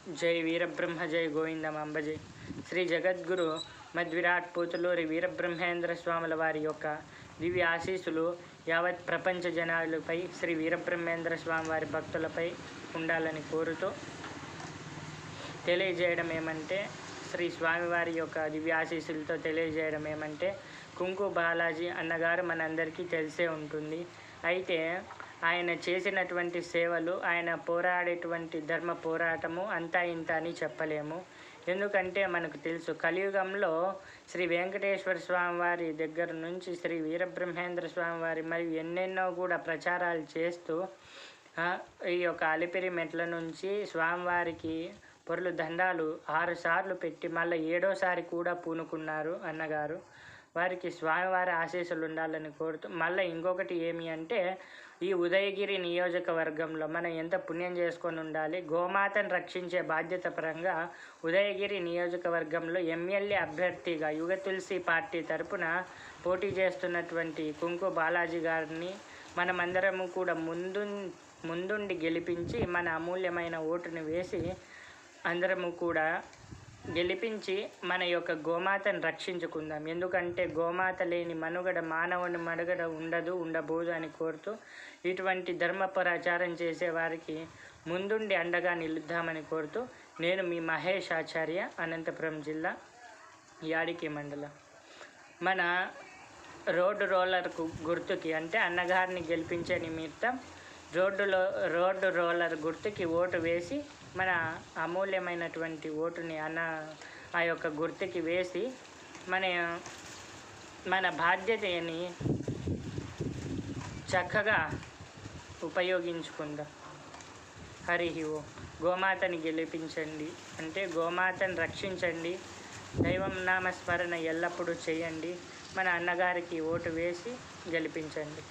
జై వీరబ్రహ్మ జై గోవిందమాంబ జై. శ్రీ జగద్గురు మధ్విరాట్ పూతులూరి వీరబ్రహ్మేంద్ర స్వాముల వారి యొక్క దివ్య ఆశీస్సులు యావత్ ప్రపంచ జనాలపై, శ్రీ వీరబ్రహ్మేంద్ర స్వామి వారి భక్తులపై ఉండాలని కోరుతూ తెలియజేయడం ఏమంటే, శ్రీ స్వామివారి యొక్క దివ్య ఆశీస్సులతో తెలియజేయడం ఏమంటే, కుంకు బాలాజీ అన్నగారు మనందరికీ తెలిసే ఉంటుంది. అయితే ఆయన చేసినటువంటి సేవలు, ఆయన పోరాడేటువంటి ధర్మ పోరాటము అంతా ఇంత అని చెప్పలేము. ఎందుకంటే మనకు తెలుసు, కలియుగంలో శ్రీ వెంకటేశ్వర స్వామి వారి దగ్గర నుంచి శ్రీ వీరబ్రహ్మేంద్ర స్వామి వారి మరియు ఎన్నెన్నో కూడా ప్రచారాలు చేస్తూ ఈ యొక్క అలిపిరి మెట్ల నుంచి స్వామివారికి పొర్లు దండాలు 6 సార్లు పెట్టి మళ్ళీ 7వసారి కూడా పూనుకున్నారు అన్నగారు. వారికి స్వామివారి ఆశీస్సులు ఉండాలని కోరుతూ, మళ్ళీ ఇంకొకటి ఏమి అంటే, ఈ ఉదయగిరి నియోజకవర్గంలో మనం ఎంత పుణ్యం చేసుకొని ఉండాలి. గోమాతను రక్షించే బాధ్యత పరంగా ఉదయగిరి నియోజకవర్గంలో ఎమ్మెల్యే అభ్యర్థిగా యుగ తులసి పార్టీ తరపున పోటీ చేస్తున్నటువంటి కుంకు బాలాజీ గారిని మనమందరము కూడా ముందుండి గెలిపించి మన అమూల్యమైన ఓటుని వేసి అందరము కూడా గెలిపించి మన యొక్క గోమాతను రక్షించుకుందాం. ఎందుకంటే గోమాత లేని మనుగడ, మానవుని మనుగడ ఉండబోదు అని కోరుతూ, ఇటువంటి ధర్మ ప్రచారం చేసే వారికి ముందుండి అండగా నిలుద్దామని కోరుతూ, నేను మీ మహేష్ ఆచార్య, అనంతపురం జిల్లా, యాడికి మండలం. మన రోడ్డు రోలర్ గుర్తుకి అంటే అన్నగారిని గెలిపించే నిమిత్తం రోడ్డు రోలర్ గుర్తుకి ఓటు వేసి మన అమూల్యమైనటువంటి ఓటుని ఆ యొక్క గుర్తుకి వేసి మన బాధ్యతని చక్కగా ఉపయోగించుకుందాం. హరి ఓ. గోమాతని గెలిపించండి అంటే గోమాతను రక్షించండి. దైవం నామస్మరణ ఎల్లప్పుడూ చేయండి. మన అన్నగారికి ఓటు వేసి గెలిపించండి.